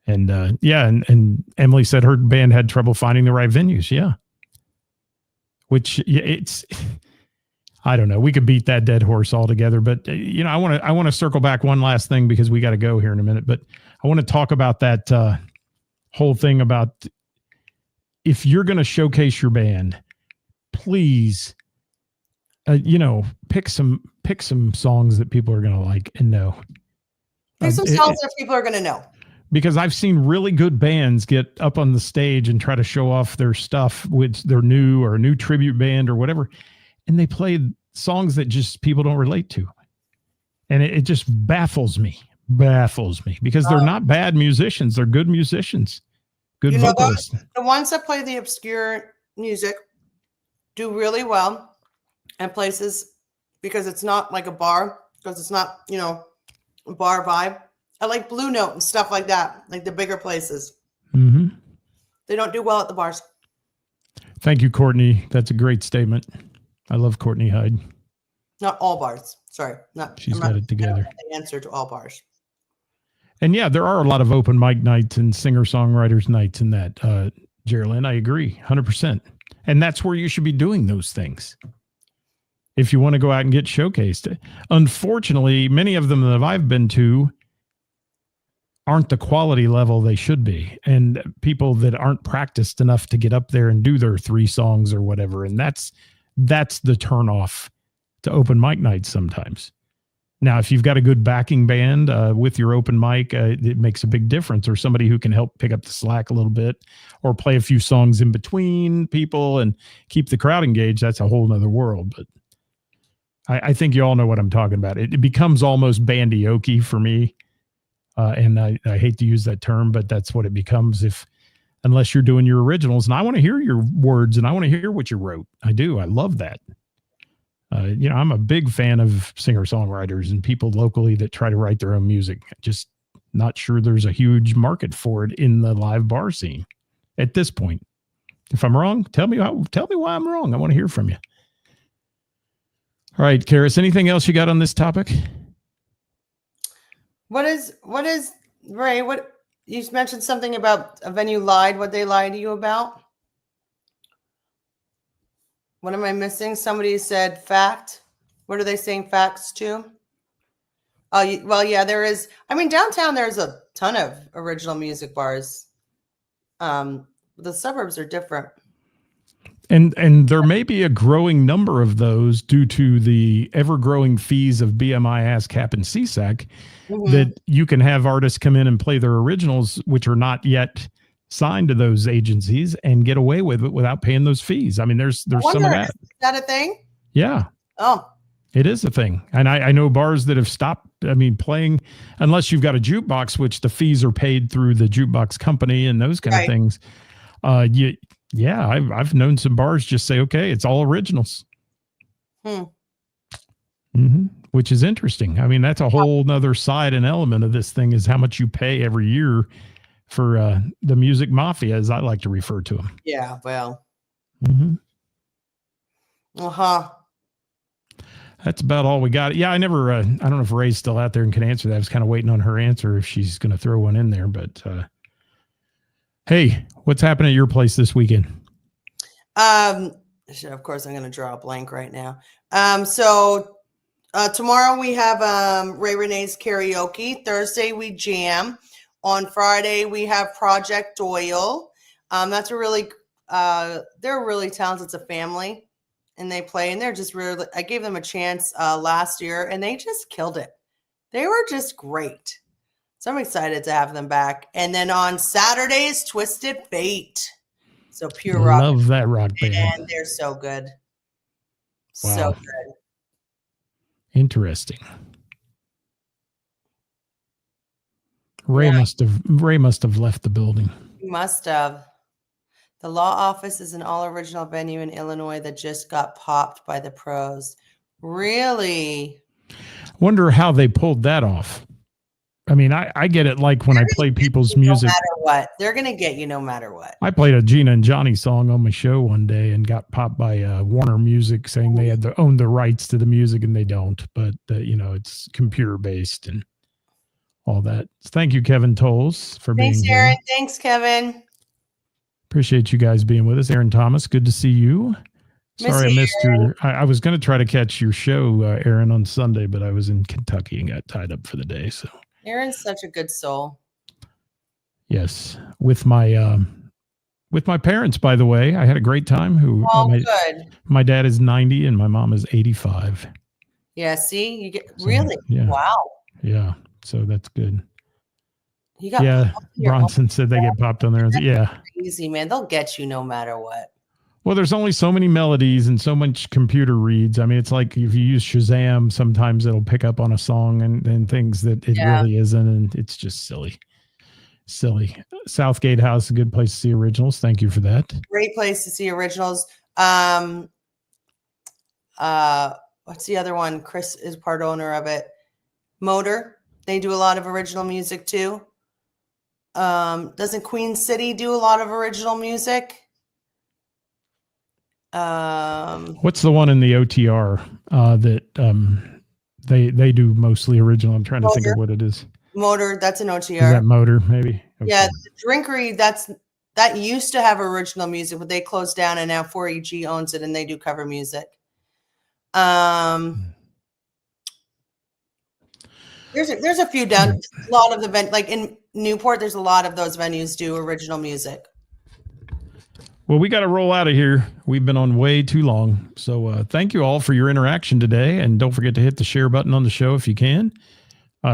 And and Emily said her band had trouble finding the right venues. Yeah. Which it's, I don't know. We could beat that dead horse altogether, but I want to circle back one last thing, because we got to go here in a minute, but I want to talk about that whole thing about, if you're going to showcase your band, please, pick some songs that people are going to like and know. Pick some songs that people are going to know. Because I've seen really good bands get up on the stage and try to show off their stuff with their new tribute band or whatever, and they play songs that just people don't relate to. And it just baffles me, because they're not bad musicians. They're good musicians. Good vocalists. The ones that play the obscure music do really well at places, because it's not like a bar, because it's not, a bar vibe. I like Blue Note and stuff like that, like the bigger places. Mm-hmm. They don't do well at the bars. Thank you, Courtney. That's a great statement. I love Courtney Hyde. Not all bars. Sorry. She's got it together. The answer to all bars. And yeah, there are a lot of open mic nights and singer-songwriters nights in that, Geraldine. I agree 100%. And that's where you should be doing those things if you want to go out and get showcased. Unfortunately, many of them that I've been to aren't the quality level they should be, and people that aren't practiced enough to get up there and do their 3 songs or whatever. And that's the turnoff to open mic nights sometimes. Now, if you've got a good backing band with your open mic, it makes a big difference, or somebody who can help pick up the slack a little bit, or play a few songs in between people and keep the crowd engaged. That's a whole nother world. But I think you all know what I'm talking about. It becomes almost bandioke for me. And I hate to use that term, but that's what it becomes. If unless you're doing your originals. And I want to hear your words and I want to hear what you wrote. I do. I love that. I'm a big fan of singer-songwriters and people locally that try to write their own music. Just not sure there's a huge market for it in the live bar scene at this point. If I'm wrong, tell me why I'm wrong. I want to hear from you. All right, Ceris, anything else you got on this topic? What is Ray? What you mentioned something about a venue lied. What they lied to you about? What am I missing? Somebody said fact. What are they saying facts to? Oh, well, yeah, there is. I mean, downtown, there's a ton of original music bars. The suburbs are different. And there may be a growing number of those due to the ever-growing fees of BMI, ASCAP, and CSAC, that you can have artists come in and play their originals, which are not yet signed to those agencies, and get away with it without paying those fees. I mean, there's some of that. Is that a thing? Yeah. Oh. It is a thing. And I know bars that have stopped, playing, unless you've got a jukebox, which the fees are paid through the jukebox company and those kind of things. I've known some bars just say, okay, it's all originals. Which is interesting. I mean, that's a whole nother side and element of this thing, is how much you pay every year for the music mafia, as I like to refer to them. Yeah, well. That's about all we got. Yeah, I never, I don't know if Ray's still out there and can answer that. I was kind of waiting on her answer if she's going to throw one in there. But hey, what's happening at your place this weekend? Of course, I'm going to draw a blank right now. So tomorrow we have Ray Renee's karaoke. Thursday we jam. On Friday we have Project Doyle. That's a really, they're really talented. It's a family. And they play, and they're just really, I gave them a chance last year, and they just killed it. They were just great. So I'm excited to have them back. And then on Saturdays, Twisted Fate. So pure rock. Love that rock band. And they're so good. Wow. So good. Interesting. Ray must have left the building. He must have. The Law Office is an all-original venue in Illinois that just got popped by the pros. Really? Wonder how they pulled that off. I mean, I get it, like when I play people's music. No matter what. They're going to get you no matter what. I played a Gina and Johnny song on my show one day and got popped by Warner Music, saying they had to own the rights to the music, and they don't. But, it's computer-based and all that. Thank you, Kevin Tolles, for being here. Thanks, Aaron. Thanks, Kevin. Appreciate you guys being with us. Aaron Thomas, good to see you. Sorry I missed your. I was going to try to catch your show, Aaron, on Sunday, but I was in Kentucky and got tied up for the day. So Aaron's such a good soul. Yes, with my parents, by the way, I had a great time. Good. My dad is 90 and my mom is 85. Yeah. See, you get really. Yeah. Wow. Yeah. So that's good. You got Bronson said they get popped on there. Yeah. Easy, man. They'll get you no matter what. Well, there's only so many melodies and so much computer reads. I mean, it's like if you use Shazam, sometimes it'll pick up on a song and things that it really isn't. And it's just silly. Southgate House, a good place to see originals. Thank you for that. Great place to see originals. What's the other one? Chris is part owner of it. Motor. They do a lot of original music too. Doesn't Queen City do a lot of original music? What's the one in the OTR that they do mostly original? I'm trying to think of what it is. Motor, that's an OTR. Is that Motor, maybe? Okay. Yeah, the Drinkery, that used to have original music, but they closed down, and now 4EG owns it, and they do cover music. There's a few down. A lot of the like in Newport, there's a lot of those venues do original music. Well, we got to roll out of here. We've been on way too long. So thank you all for your interaction today. And don't forget to hit the share button on the show if you can.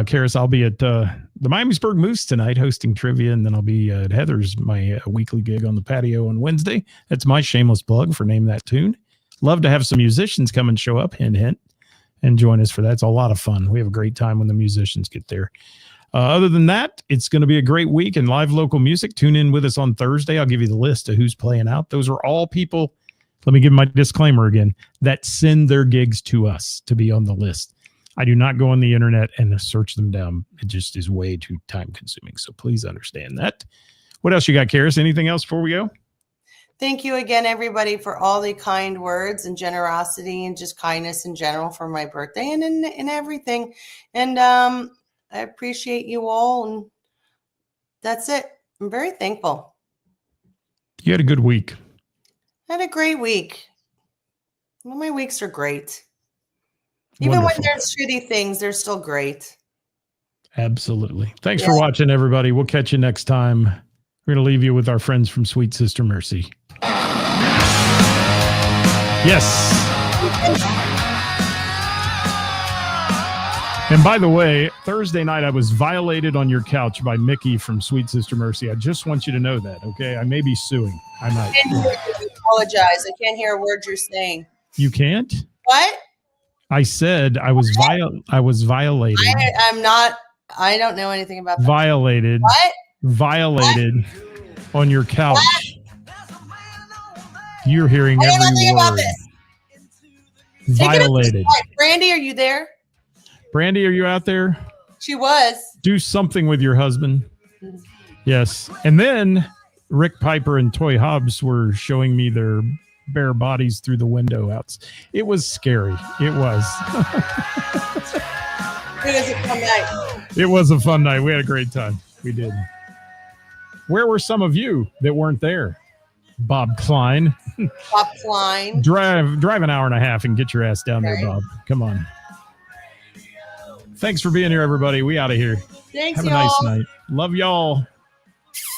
Ceris, I'll be at the Miamisburg Moose tonight hosting trivia. And then I'll be at Heather's, my weekly gig on the patio on Wednesday. That's my shameless plug for Name That Tune. Love to have some musicians come and show up, hint, hint, and join us for that. It's a lot of fun. We have a great time when the musicians get there. Other than that, it's going to be a great week in live local music. Tune in with us on Thursday. I'll give you the list of who's playing out. Those are all people, let me give my disclaimer again, that send their gigs to us to be on the list. I do not go on the internet and search them down. It just is way too time consuming. So please understand that. What else you got, Ceris? Anything else before we go? Thank you again, everybody, for all the kind words and generosity and just kindness in general for my birthday and everything. And I appreciate you all. And that's it. I'm very thankful. You had a good week. I had a great week. Well, my weeks are great. Even Wonderful. when there's shitty things, they're still great. Absolutely. Thanks for watching, everybody. We'll catch you next time. We're going to leave you with our friends from Sweet Sister Mercy. Yes. And by the way, Thursday night, I was violated on your couch by Mickey from Sweet Sister Mercy. I just want you to know that, okay? I may be suing. I might. I apologize. I can't hear a word you're saying. You can't? What? I said I was violated. I'm not. I don't know anything about that. Violated. What? Violated on your couch. What? You're hearing every word. About this. Violated. Brandy, are you there? Brandy, are you out there? She was. Do something with your husband. Yes. And then Rick Piper and Toy Hobbs were showing me their bare bodies through the window out. It was scary. It was. It was a fun night. It was a fun night. We had a great time. We did. Where were some of you that weren't there? Bob Klein. Bob Klein. Drive an hour and a half and get your ass down there, Bob. Come on. Thanks for being here, everybody. We out of here. Thanks, Have a y'all. nice night. Love y'all.